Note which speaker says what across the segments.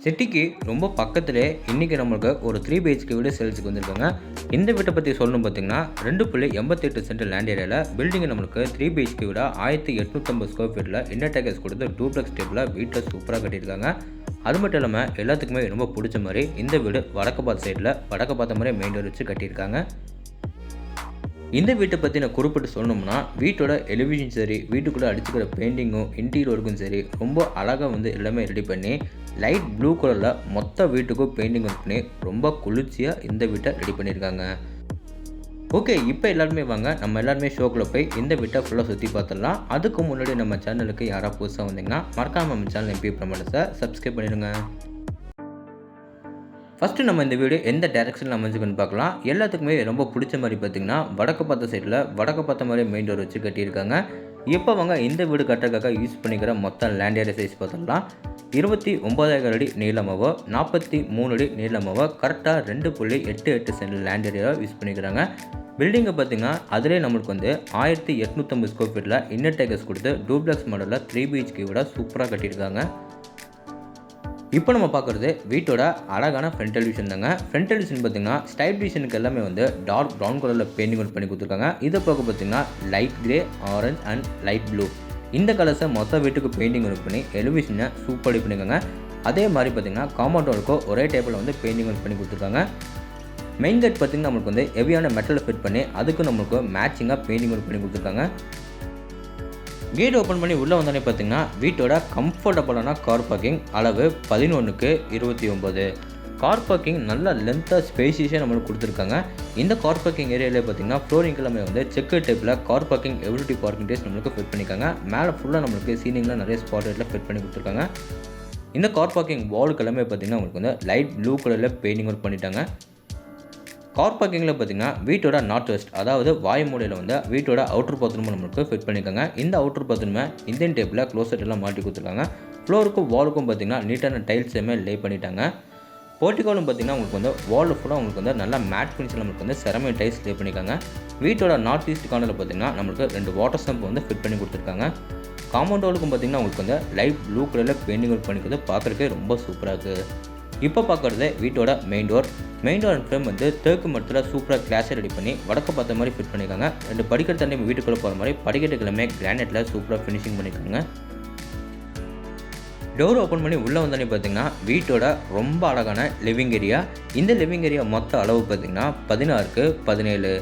Speaker 1: சிட்டிக்கு ரொம்ப பக்கத்திலே இன்றைக்கி நம்மளுக்கு ஒரு 3 பிஹெச்கே வீடு சேல்ஸுக்கு வந்திருக்காங்க. இந்த வீட்டை பற்றி சொல்லணும் பார்த்தீங்கன்னா 2.88 சென்ட் லேண்ட் ஏரியாவில் பில்டிங் நம்மளுக்கு 3 பிஹெச்கே வீடாக 1850 ஸ்கொயர் ஃபீட்டில் இன்னர் டேக்கஸ் கொடுத்து டூப்ளெக்ஸ் டைப்பில் வீட்டை சூப்பராக கட்டியிருக்காங்க. அது மட்டும் இல்லாமல் எல்லாத்துக்குமே ரொம்ப பிடிச்ச மாதிரி இந்த வீடு வடக்கு பார்த்த சைடில் வடக்கு பார்த்த மாதிரி மெயின் டோர் வச்சு கட்டியிருக்காங்க. இந்த வீட்டை பற்றி நான் குறிப்பிட்டு சொல்லணும்னா வீட்டோட எலிவேஷன் சரி, வீட்டுக்குள்ளே அடிச்சுக்கிற பெயிண்டிங்கும் இன்டீரியர் ஒர்க்கும் சரி ரொம்ப அழகாக எல்லாமே ரெடி பண்ணி லைட் ப்ளூ கலரில் மொத்த வீட்டுக்கும் பெயிண்டிங் ஒர்க் பண்ணி ரொம்ப குளிர்ச்சியாக இந்த வீட்டை ரெடி பண்ணியிருக்காங்க. ஓகே, இப்போ எல்லாருமே வாங்க நம்ம எல்லாருமே ஷோக்குள்ளே போய் இந்த வீட்டை ஃபுல்லாக சுற்றி பார்த்துடலாம். அதுக்கு முன்னாடி நம்ம சேனலுக்கு யாராவது புதுசாக வந்தீங்கன்னா மறக்காமல் நம்ம சேனல் எம்பி பிரமாணத்தை சப்ஸ்கிரைப் பண்ணிடுங்க. ஃபஸ்ட்டு நம்ம இந்த வீடியோ எந்த டைரெக்ஷனில் அமைஞ்சுக்குன்னு பார்க்கலாம். எல்லாத்துக்குமே ரொம்ப பிடிச்ச மாதிரி பார்த்திங்கன்னா வடக்கு பார்த்த சைடில் வடக்கு பார்த்த மாதிரி மெயின் டோர் வச்சு கட்டியிருக்காங்க. இப்போ வாங்க இந்த வீடு கட்டுறதுக்காக யூஸ் பண்ணிக்கிற மொத்த லேண்ட் ஏரியா சைஸ் பார்த்துடலாம். 29,000 அடி நீளமாவோ 43 அடி நீளமாவோ கரெக்டாக 2.88 சென்ட் லேண்ட் ஏரியாவை யூஸ் பண்ணிக்கிறாங்க. பில்டிங்கை பார்த்திங்கன்னா அதிலே நம்மளுக்கு 1850 ஸ்கொயர் ஃபீட்டில் இன்னர் டேக்கஸ் கொடுத்து டூப்ளெக்ஸ் மாடலில் 3 பிஹெச்கே விட சூப்பராக கட்டியிருக்காங்க. இப்போ நம்ம பார்க்குறது வீட்டோட அழகான ஃப்ரண்ட் டெலிவிஷன் தாங்க. ஃப்ரண்ட் டெலிவிஷன் பார்த்திங்கன்னா ஸ்டைல் டிவிஷனுக்கு எல்லாமே டார்க் ப்ரௌன் கலரில் பெயிண்டிங் ஒர்க் பண்ணி கொடுத்துருக்காங்க. இதை பார்க்க பார்த்திங்கன்னா light grey, orange and light blue இந்த கலர்ஸை மொத்த வீட்டுக்கு பெயிண்டிங் ஒர்க் பண்ணி எலிவேஷனை சூப்பர் பண்ணியிருக்காங்க. அதே மாதிரி பார்த்திங்கன்னா காம்பவுண்டோருக்கோ ஒரே டேபிளில் பெயிண்டிங் ஒர்க் பண்ணி கொடுத்துருக்காங்க. மெயின் கேட் பார்த்திங்கன்னா நம்மளுக்கு ஹெவியான மெட்டலில் ஃபிட் பண்ணி அதுக்கு நம்மளுக்கு மேட்சிங்காக பெயிண்டிங் ஒர்க் பண்ணி கொடுத்துருக்காங்க. கேட் ஓப்பன் பண்ணி உள்ளே வந்தோடனே பார்த்திங்கன்னா வீட்டோட கம்ஃபர்டபுளான கார் பார்க்கிங் அளவு 11:29. கார் பார்க்கிங் நல்ல லென்த்தாக ஸ்பேசியஸாக நம்மளுக்கு கொடுத்துருக்காங்க. இந்த கார் பார்க்கிங் ஏரியாவிலே பார்த்திங்கன்னா ஃப்ளோரிங் எல்லாமே செக்கர் டைப்பில் car parking Eveready parking days நம்மளுக்கு ஃபிட் பண்ணியிருக்காங்க. மேலே ஃபுல்லாக நம்மளுக்கு சீலிங்கில் நிறைய ஸ்பாட் லைட்டில் ஃபிட் பண்ணி கொடுத்துருக்காங்க. இந்த கார் பார்க்கிங் வாலுக்கு எல்லாமே பார்த்திங்கன்னா உங்களுக்கு லைட் ப்ளூ கலரில் பெயிண்டிங் ஒர்க் பண்ணிட்டாங்க. கார் பார்க்கிங்கில் பார்த்திங்கன்னா வீட்டோட நார்த் வெஸ்ட் அதாவது வாய் மூலையில் வீட்டோட அவுட்டர் பாத்ரூம் நம்மளுக்கு ஃபிட் பண்ணியிருக்காங்க. இந்த அவுட்டர் பாத்ரூமை இந்தியன் டேப்பில் க்ளோசட் எல்லாம் மாட்டி கொடுத்துருக்காங்க. ஃப்ளோருக்கும் வாலுக்கும் பார்த்திங்கன்னா நீட்டான டைல்ஸ் லே பண்ணிட்டாங்க. போர்ட்டிகோலும் பார்த்திங்கன்னா உங்களுக்கு வாலில் ஃபுல்லாக உங்களுக்கு நல்லா மேட் ஃபினிஷில் நம்மளுக்கு செரமிக் டைல்ஸ் லே பண்ணியிருக்காங்க. வீட்டோட நார்த் ஈஸ்ட் கார்னரில் பார்த்திங்கன்னா நம்மளுக்கு 2 வாட்டர் சம்ப் ஃபிட் பண்ணி கொடுத்துருக்காங்க. காம்பவுண்ட் வாலுக்கும் பார்த்திங்கன்னா உங்களுக்கு லைட் ப்ளூ கலரில் பெயிண்டிங் ஒர்க் பண்ணிக்கிறது பார்க்குறதுக்கே ரொம்ப சூப்பராக இருக்குது. இப்போ பார்க்குறது வீட்டோட மெயின் டோர் அண்ட் ஃப்ரேம் தேக்கு மரத்தில் சூப்பராக கிளாஸை ரெடி பண்ணி வடக்கு பார்த்த மாதிரி ஃபிட் பண்ணியிருக்காங்க. 2 படிக்கட்டு தண்ணி வீட்டுக்குள்ளே போகிற மாதிரி படிக்கட்டுக்கிழமை கிரானைட்டில் சூப்பராக ஃபினிஷிங் பண்ணியிருக்காங்க. டோர் ஓப்பன் பண்ணி உள்ளே வந்தோடனே பார்த்திங்கன்னா வீட்டோட ரொம்ப அழகான லிவிங் ஏரியா. இந்த லிவிங் ஏரியா மொத்த அளவு பார்த்திங்கன்னா 16:17.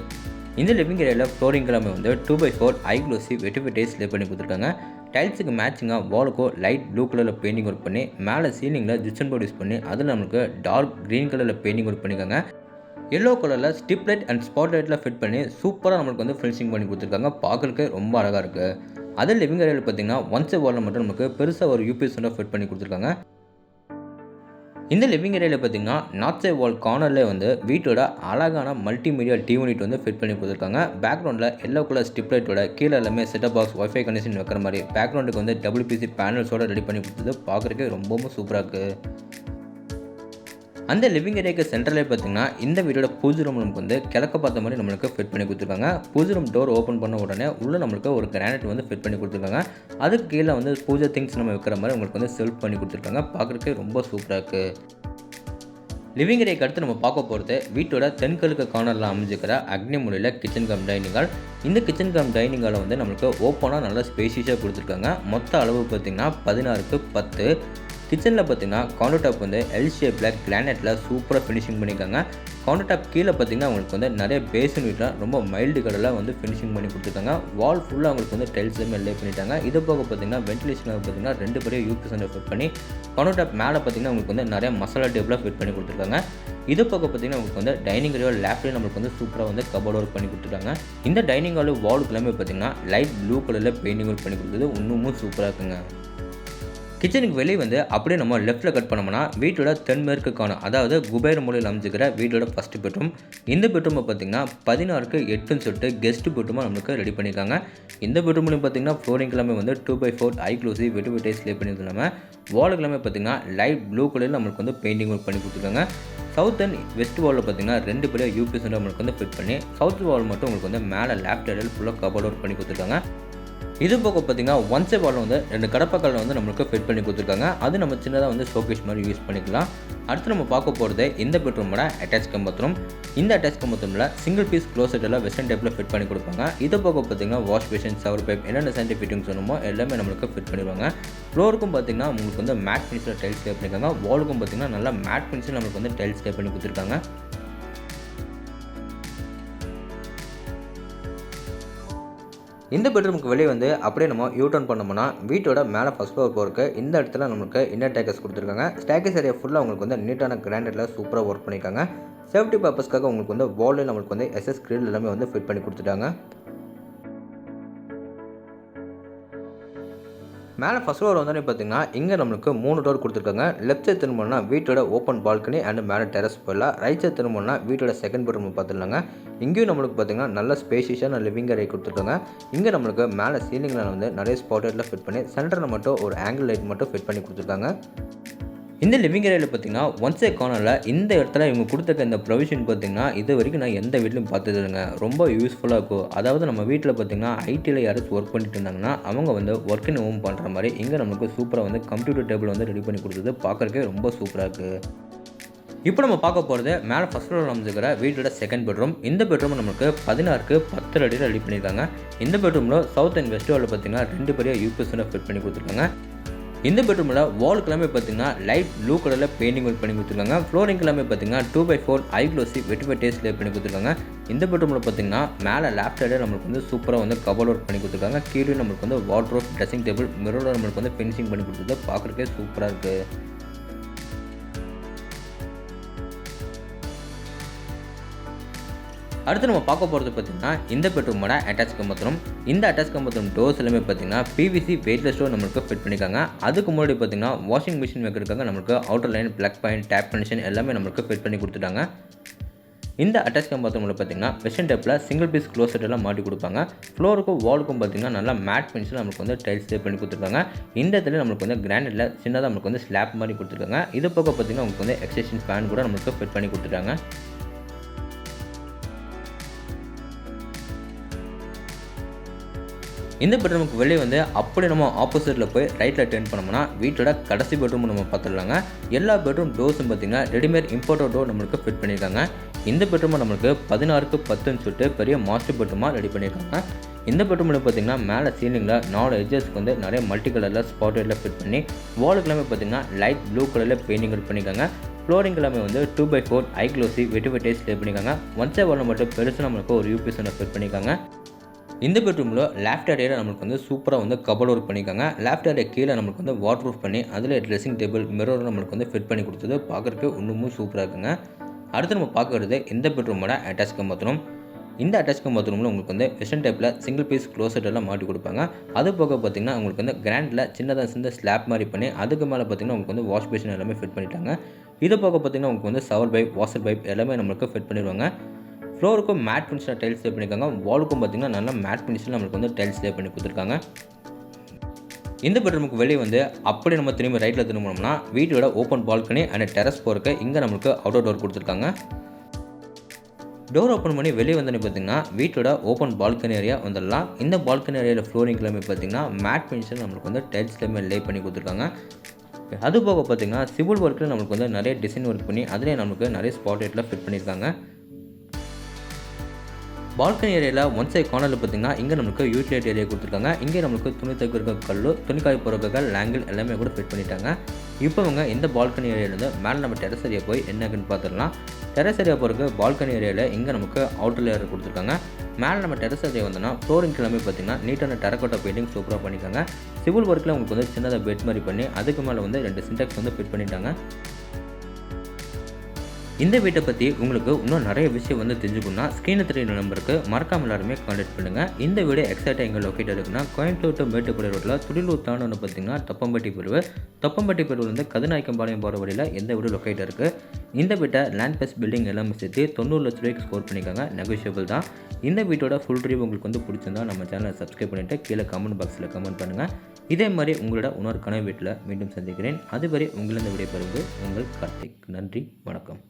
Speaker 1: இந்த லிவிங் ஏரியாவில் ஃப்ளோரிங் எல்லாமே 2x4 ஹை க்ளோசி வெட்டிஃபிடைஸ் லே பண்ணி கொடுத்துருக்காங்க. டைல்ஸுக்கு மேட்சிங்காக வாலுக்கோ லைட் ப்ளூ கலரில் பெயிண்டிங் ஒர்க் பண்ணி மேலே சீலிங்கில் ஜிப்சன் போர்ட் யூஸ் பண்ணி அதில் நம்மளுக்கு டார்க் க்ரீன் கலரில் பெயிண்டிங் ஒர்க் பண்ணியிருக்காங்க. எல்லோ கலரில் ஸ்டிப் லைட் அண்ட் ஸ்பாட் லைட்டில் ஃபிட் பண்ணி சூப்பராக நம்மளுக்கு ஃபினிஷிங் பண்ணி கொடுத்துருக்காங்க. பார்க்குறதுக்கு ரொம்ப அழகாக இருக்குது. அதே லிவிங் ஏரியாவில் பார்த்திங்கன்னா ஒன் சைட் வாலில் மட்டும் நமக்கு பெருசாக ஒரு யூபிஎஸ் ஃபிட் பண்ணி கொடுத்துருக்காங்க. இந்த லிவிங் ஏரியாவில் பார்த்திங்கன்னா நார்த் சைட் வால் கார்னரில் வீட்டோட அழகான மல்டிமீடியா டிவி யூனிட் ஃபிட் பண்ணி கொடுத்துருக்காங்க. பேக்ரவுண்டில் எல்லோ கலர் ஸ்டிப் லைட்டோட கீழே எல்லாமே செட்டப் பாக்ஸ் ஒய்ஃபை கனெக்ஷன் வைக்கிற மாதிரி பேக்ரவுண்டுக்கு WPC பேனல்ஸோட ரெடி பண்ணி கொடுத்தது பார்க்குறதுக்கு ரொம்பவும் சூப்பராக இருக்குது. அந்த லிவிங் ஏரியாவுக்கு சென்டரில் பார்த்திங்கன்னா இந்த வீட்டோட பூஜை ரூம் நமக்கு கிழக்க பார்த்த மாதிரி நம்மளுக்கு ஃபிட் பண்ணி கொடுத்துருக்காங்க. பூஜை ரூம் டோர் ஓப்பன் பண்ண உடனே உள்ளே நம்மளுக்கு ஒரு கிரானைட் ஃபிட் பண்ணி கொடுத்துருக்காங்க. அதுக்கு கீழே பூஜை திங்ஸ் நம்ம வைக்கிற மாதிரி உங்களுக்கு செல்ஃப் பண்ணி கொடுத்துருக்காங்க. பார்க்குறதுக்கு ரொம்ப சூப்பராக இருக்குது. லிவிங் ஏரியாவுக்கு அடுத்து நம்ம பார்க்க போகிறது வீட்டோட தென்கிழக்கு கார்னரில் அமைஞ்சிக்கிற அக்னி மூலையில் கிச்சன் கம் டைனிங் ஹால். இந்த கிச்சன் கம் டைனிங் ஹாலை நம்மளுக்கு ஓப்பனாக நல்லா ஸ்பேசியஸாக கொடுத்துருக்காங்க. மொத்த அளவு பார்த்திங்கன்னா 16:10. கிச்சனில் பார்த்திங்கன்னா கவுண்டர் டாப் எல் ஷேப்பில் கிரானைட்டில் சூப்பராக ஃபினிஷிங் பண்ணியிருக்காங்க. கவுண்டர் டாப் கீழே பார்த்திங்கன்னா உங்களுக்கு நிறைய பேசன் வீட்டில் ரொம்ப மைல்டு கலரில் ஃபினிஷிங் பண்ணி கொடுத்துருக்காங்க. வால் ஃபுல்லாக உங்களுக்கு டைல்ஸ் லே பண்ணிட்டாங்க. இது போக பார்த்திங்கன்னா வென்டிலேஷனில் பார்த்திங்கன்னா 2 பெரிய யூபிஎஸ் ஃபிட் பண்ணி கவுண்டர் டாப் மேலே பார்த்திங்கன்னா உங்களுக்கு நிறைய மசாலா டேபிளாக ஃபிட் பண்ணி கொடுத்துருக்காங்க. இது போக பார்த்திங்கன்னா உங்களுக்கு டைனிங் ஏரியா லேப்லேயே நம்மளுக்கு சூப்பராக கபோர்ட் ஒர்க் பண்ணி கொடுத்துருக்காங்க. இந்த டைனிங் ஹால் வாலுக்கு எல்லாமே பார்த்திங்கன்னா லைட் ப்ளூ கலரில் பெயிண்டிங் ஒர்க் பண்ணி கொடுக்குறது இன்னமும் சூப்பராக இருக்குங்க. கிச்சனுக்கு வெளியே அப்படியே நம்ம லெஃப்ட்டில் கட் பண்ணோம்னா வீட்டோட தென்மேற்கு காணும் அதாவது குபேர மூலையில் அமைஞ்சிக்கிற வீட்டோட ஃபஸ்ட்டு பெட்ரூம். இந்த பெட்ரூமை பார்த்திங்கன்னா 16:8 சொல்லிட்டு கெஸ்ட் பெட்ரூமாக நம்மளுக்கு ரெடி பண்ணியிருக்காங்க. இந்த பெட்ரூம்லையும் பார்த்திங்கன்னா ஃப்ளோரிங் எல்லாமே 2x4 ஹை க்ளோசி வெட்டிஃபிடைஸ் லே பண்ணி இல்லாமல் வாலுக்கு எல்லாமே பார்த்திங்கன்னா லைட் ப்ளூ கலரில் நம்மளுக்கு பெயிண்டிங் ஒர்க் பண்ணி கொடுத்துருக்காங்க. சவுத் அண்ட் வெஸ்ட் வாலில் பார்த்திங்கன்னா 2 பெரிய யூபிஎஸ் நம்மளுக்கு ஃபிட் பண்ணி சவுத் வால் மட்டும் உங்களுக்கு மேலே லேஃப்ட் ஏரியாவில் ஃபுல்லாக கபோர்ட் ஒர்க் பண்ணி கொடுத்துருக்காங்க. இது போக பார்த்தீங்கன்னா ஒன் சைட் வாலில் வந்து 2 கடப்பாக்கல்ல வந்து நம்மளுக்கு ஃபிட் பண்ணி கொடுத்துருக்காங்க. அது நம்ம சின்னதாக வந்து ஷோகேஸ் மாதிரி யூஸ் பண்ணிக்கலாம். அடுத்து நம்ம பார்க்க போகிறது இந்த பெட்ரூமோட அட்டாச் கம் பாத்ரூம். இந்த அட்டாச் கம் பாத்ரூமில் சிங்கிள் பீஸ் க்ளோசெட் எல்லாம் வெஸ்டர்ன் டைப்பில் ஃபிட் பண்ணி கொடுப்பாங்க. இது போக பார்த்தீங்கன்னா வாஷ் பேஷன், ஷவர் பைப் என்னென்ன சானிட்டரி ஃபிட்டிங்ஸ் வேணுமோ எல்லாமே நம்மளுக்கு ஃபிட் பண்ணிடுவாங்க. ஃப்ளோருக்கும் பார்த்தீங்கன்னா உங்களுக்கு வந்து மேட் ஃபினிஷில் டைல்ஸ் லே பண்ணியிருக்காங்க. வாலுக்கும் பார்த்தீங்கன்னா நல்லா மேட் ஃபினிஷில் நம்மளுக்கு வந்து டைல்ஸ் லே பண்ணி கொடுத்துருக்காங்க. இந்த பெட்ரூமுக்கு வெளியே வந்து அப்படியே நம்ம யூ-டர்ன் பண்ணோம்னா வீட்டோட மேலே ஃபர்ஸ்ட் ஃப்ளோர் போகிறக்கு இந்த இடத்துல நம்மளுக்கு இன்னர் ஸ்டேர்கேஸ் கொடுத்துருக்காங்க. ஸ்டேர்கேஸ் ஏரியா ஃபுல்லாக உங்களுக்கு வந்து நீட்டான கிரானைட்டில் சூப்பராக ஒர்க் பண்ணியிருக்காங்க. சேஃப்டி பர்பஸ்க்காக உங்களுக்கு வந்து வால்ல நம்மளுக்கு வந்து எஸ்எஸ் கிரில் எல்லாமே வந்து ஃபிட் பண்ணி கொடுத்துட்டாங்க. மேலே ஃபர்ஸ்ட் ஃப்ளோர் வந்தோடனே பார்த்தீங்கன்னா இங்கே நம்மளுக்கு 3 டோர் கொடுத்துருக்காங்க. லெஃப்ட் சைட் திரும்பணும்னா வீட்டோட ஓப்பன் பால்கனி அண்ட் மேலே டெரஸ் போயிடலாம். ரைட் சைட் திரும்பணும்னா வீட்டோட செகண்ட் பெட்ரூம் பார்த்துடலாங்க. இங்கேயும் நம்மளுக்கு பார்த்தீங்கன்னா நல்ல ஸ்பேஷியஸான லிவிங் ஏரியா கொடுத்துருக்காங்க. இங்கே நம்மளுக்கு மேலே சீலிங்கில் வந்து நிறைய ஸ்பாட் லைட்டில் ஃபிட் பண்ணி சென்டரில் மட்டும் ஒரு ஆங்கிள் லைட் மட்டும் ஃபிட் பண்ணி கொடுத்துருக்காங்க. இந்த லிவிங் ஏரியாவில் பார்த்தீங்கன்னா ஒன் சைட் கார்னரில் இந்த இடத்துல இவங்க கொடுத்துருக்க இந்த ப்ரொவிஷன் பார்த்தீங்கன்னா இது வரைக்கும் நான் எந்த வீட்லையும் பார்த்தது இல்லைங்க. ரொம்ப யூஸ்ஃபுல்லாக இருக்கும். அதாவது நம்ம வீட்டில் பார்த்தீங்கன்னா ஐடியில் யாராச்சும் ஒர்க் பண்ணிட்டு இருந்தாங்கன்னா அவங்க வந்து ஒர்க் இன் ஹோம் பண்ணுற மாதிரி இங்கே நமக்கு சூப்பராக வந்து கம்ப்யூட்டர் டேபிள் வந்து ரெடி பண்ணி கொடுத்தது பார்க்குறக்கே ரொம்ப சூப்பராக இருக்குது. இப்போ நம்ம பார்க்க போகிறது மேலே ஃபர்ஸ்ட் ஃப்ளோரில் அமைஞ்சிருக்கிற வீட்டோட செகண்ட் பெட்ரூம். இந்த பெட்ரூம் நமக்கு 16க்கு 10 அடியில் ரெடி பண்ணியிருக்காங்க. இந்த பெட்ரூமில் சவுத் அண்ட் வெஸ்ட் வாலில் பார்த்தீங்கன்னா 2 பெரிய யூபிஎஸ் ஃபிட் பண்ணி கொடுத்துருக்காங்க. இந்த பெட்ரூமில் வாலுக்கு எல்லாமே பார்த்தீங்கன்னா லைட் ப்ளூ கலரில் பெயிண்டிங் ஒர்க் பண்ணி கொடுத்துருக்காங்க. ஃப்ளோரிங் எல்லாமே பார்த்தீங்கன்னா 2x4 ஐ க்ளோசி வெட்டிஃபை டேஸ்ட் லே பண்ணி கொடுத்துருக்காங்க. இந்த பெட்ரூமில் பார்த்தீங்கன்னா மேலே லேஃப்ட் சைடில் நம்மளுக்கு வந்து சூப்பராக வந்து கபோர்ட் ஒர்க் பண்ணி கொடுத்துருக்காங்க. கீழே நம்மளுக்கு வந்து வார்ட்ரோப், ட்ரெஸ்ஸிங் டேபிள், மிரரோட நம்மளுக்கு வந்து ஃபினிஷிங் பண்ணி கொடுத்தது பார்க்குறக்கே சூப்பராக இருக்குது. அடுத்து நம்ம பார்க்க போகிறது பார்த்தீங்கன்னா இந்த பெட்ரூமோட அட்டாச் கம் பாத்ரூம். இந்த அட்டாச் கம் பாத்ரூம் டோர்ஸ் எல்லாமே பார்த்தீங்கன்னா பிவிசி வெயிட்லெஸ் டோர் நம்மளுக்கு ஃபிட் பண்ணியிருக்காங்க. அதுக்கு முன்னாடி பார்த்தீங்கன்னா வாஷிங் மிஷின் வைக்கிறதுக்காக நம்மளுக்கு outer line, plug point, tape connection எல்லாமே நம்மளுக்கு ஃபிட் பண்ணி கொடுத்துட்டாங்க. இந்த அட்டாச் கம் பாத்ரூமில் பார்த்தீங்கன்னா வெஸ்டர்ன் டைப்பில் சிங்கிள் பீஸ் க்ளோசெட் எல்லாம் மாட்டி கொடுப்பாங்க. ஃப்ளோருக்கும் வாலுக்கும் பார்த்தீங்கன்னா நல்லா மேட் ஃபினிஷில் நம்மளுக்கு வந்து டைல்ஸ் லே பண்ணி கொடுத்துருக்காங்க. இந்த இடத்துல நம்மளுக்கு வந்து கிரானைட்டில் சின்னதாக நம்மளுக்கு வந்து ஸ்லாப் மாதிரி கொடுத்துருக்காங்க. இது போக பார்த்தீங்கன்னா உங்களுக்கு வந்து எக்ஸ்டென்ஷன் ஃபேன் கூட நம்மளுக்கு ஃபிட் பண்ணி கொடுத்துட்டாங்க. இந்த பெட்ரூமுக்கு வெளியே வந்து அப்படி நம்ம ஆப்போசிட்டில் போய் ரைட்டில் டர்ன் பண்ணோம்னா வீட்டோட கடைசி பெட்ரூம் நம்ம பார்த்துடலாங்க. எல்லா பெட்ரூம் டோர்ஸும் பார்த்தீங்கன்னா ரெடிமேட் இம்போர்ட்டட் டோர் நம்மளுக்கு ஃபிட் பண்ணியிருக்காங்க. இந்த பெட்ரூமை நம்மளுக்கு 16க்கு 10ன்னு சொல்லிட்டு பெரிய மாஸ்டர் பெட்ரூமாக ரெடி பண்ணியிருக்காங்க. இந்த பெட்ரூமில் பார்த்தீங்கன்னா மேலே சீலிங்கில் 4 எட்ஜஸ்க்கு வந்து நிறைய மல்டி கலரில் ஸ்பாட் லைட்டில் ஃபிட் பண்ணி வாலுக்கு எல்லாமே பார்த்தீங்கன்னா லைட் ப்ளூ கலரில் பெயிண்டிங் ஒர்க் பண்ணியிருக்காங்க. ஃப்ளோரிங் எல்லாமே வந்து 2x4 ஐ க்ளோசி வெட்டிஃபை டேஸ்ட் லே பண்ணியிருக்காங்க. ஒன் சைட் வாலில் மட்டும் பெருசாக நம்மளுக்கு ஒரு யூபிஎஸ் ஃபிட் பண்ணியிருக்காங்க. இந்த பெட்ரூமில் லேஃப்ட் ஏரியாவில் நம்மளுக்கு வந்து சூப்பராக வந்து கபோர்ட் ஒர்க் பண்ணியிருக்காங்க. லேஃப்ட் ஏரியா கீழே நம்மளுக்கு வந்து வாட்டர் ப்ரூஃப் பண்ணி அதில் ட்ரெஸ்ஸிங் டேபிள், மிரர் நம்மளுக்கு வந்து ஃபிட் பண்ணி கொடுத்தது பார்க்குறதுக்கு இன்னமும் சூப்பராக இருக்குங்க. அடுத்து நம்ம பார்க்குறது இந்த பெட்ரூமோட அட்டாச் கம் பாத்ரூம். இந்த அட்டாச் கம் பாத்ரூமில் உங்களுக்கு வந்து வெஸ்டர்ன் டைப்பில் சிங்கிள் பீஸ் க்ளோசெட் எல்லாம் மாட்டி கொடுப்பாங்க. அது போக பார்த்தீங்கன்னா உங்களுக்கு வந்து கிராண்டில் சின்னதாக சின்ன ஸ்லாப் மாதிரி பண்ணி அதுக்கு மேலே பார்த்தீங்கன்னா உங்களுக்கு வந்து வாஷ் பேஷன் எல்லாமே ஃபிட் பண்ணிட்டாங்க. இது போக பார்த்தீங்கன்னா உங்களுக்கு வந்து ஷவர் பைப், வாஷர் பைப் எல்லாமே நம்மளுக்கு ஃபிட் பண்ணிடுவாங்க. ஃப்ளோருக்கும் மேட் ஃபினிஷில் டைல்ஸ் லே பண்ணியிருக்காங்க. வாலுக்கும் பார்த்தீங்கன்னா நல்லா மேட் ஃபினிஷில் நம்மளுக்கு வந்து டைல்ஸ் லே பண்ணி கொடுத்துருக்காங்க. இந்த பெட்ரூமுக்கு வெளியே வந்து அப்படி நம்ம திரும்பி ரைட்டில் திரும்பினோம்னா வீட்டோட ஓப்பன் பால்கனி அண்ட் டெரஸ் போகிறக்கு இங்கே நம்மளுக்கு அவுட்டர் டோர் கொடுத்துருக்காங்க. டோர் ஓப்பன் பண்ணி வெளியே வந்தோன்னே பார்த்தீங்கன்னா வீட்டோட ஓப்பன் பால்கனி ஏரியா வந்துடலாம். இந்த பால்கனி ஏரியாவில் ஃப்ளோரிங் எல்லாமே பார்த்தீங்கன்னா மேட் ஃபினிஷில் நம்மளுக்கு வந்து டைல்ஸ் எல்லாமே லே பண்ணி கொடுத்துருக்காங்க. அது போக பார்த்தீங்கன்னா சிவில் ஒர்க்கில் நம்மளுக்கு வந்து நிறைய டிசைன் ஒர்க் பண்ணி அதிலே நம்மளுக்கு நிறைய ஸ்பாட் லைட்டில் ஃபிட் பண்ணியிருக்காங்க. பால்கனி ஏரியாவில் ஒன் சைட் கார்னரில் பார்த்தீங்கன்னா இங்கே நம்மளுக்கு யூட்டிலைட் ஏரியா கொடுத்துருக்காங்க. இங்கே நம்மளுக்கு துணி தைக்கிற கல், துணிக்காய் போகிறதுக்காக லேங்கிள் எல்லாமே கூட ஃபிட் பண்ணிட்டாங்க. இப்போ அவங்க இந்த பால்கனி ஏரியாவிலேருந்து மேலே நம்ம டெரஸ் ஏரியா போய் என்னன்னு பார்த்துடலாம். டெரஸ் ஏரியா போகிறதுக்கு பால்கனி ஏரியாவில் இங்கே நமக்கு அவுட்டர் லேயர் கொடுத்துருக்காங்க. மேலே நம்ம டெரஸ் ஏரியா வந்தோம்னா ஃப்ளோரிங் எல்லாமே பார்த்தீங்கன்னா நீட்டான டெரக்கோட்டா பெயிண்டிங் சூப்பராக பண்ணியிருக்காங்க. சிவில் ஒர்க்கில் உங்களுக்கு வந்து சின்னதாக பெட் மாதிரி பண்ணி அதுக்கு மேலே வந்து 2 சின்டெக்ஸ் வந்து ஃபிட் பண்ணிட்டாங்க. இந்த வீட்டை பற்றி உங்களுக்கு இன்னும் நிறைய விஷயம் வந்து தெரிஞ்சுக்கணும்னா ஸ்க்ரீனில் தெரியுற நம்பருக்கு மறக்காமல் எல்லாருமே கான்டாக்ட் பண்ணுங்கள். இந்த வீடு எக்ஸாக்டாக எங்கே லொக்கேட் இருக்குன்னா கோயம்புத்தூர் டு மேட்டுப்பாளையம் ரோட்டில் துடிலூர் தாண்டோன்னு பார்த்தீங்கன்னா தொப்பம்பட்டி பிரிவு வந்து கதிநாயக்கம்பாளையம் போகிற வழியில் எந்த வீடு லொக்கேட் இருக்குது. இந்த வீட்டை லேண்ட் ப்ளஸ் பில்டிங் எல்லாமே சேர்த்து 90 லட்ச ரூபாய்க்கு ஸ்கோர் பண்ணியிருக்காங்க. நெகோஷியபிள் தான். இந்த வீட்டோட ஃபுல் ரிவ்யூ உங்களுக்கு வந்து பிடிச்சிருந்தா நம்ம சேனலை சப்ஸ்கிரைப் பண்ணிவிட்டு கீழே கமெண்ட் பாக்ஸில் கமெண்ட் பண்ணுங்கள். இதே மாதிரி உங்களோட இன்னொரு கனவு வீட்டில் மீண்டும் சந்திக்கிறேன். அதுவரை உங்களிருந்து விடைபெறுவது உங்கள் கார்த்திக். நன்றி, வணக்கம்.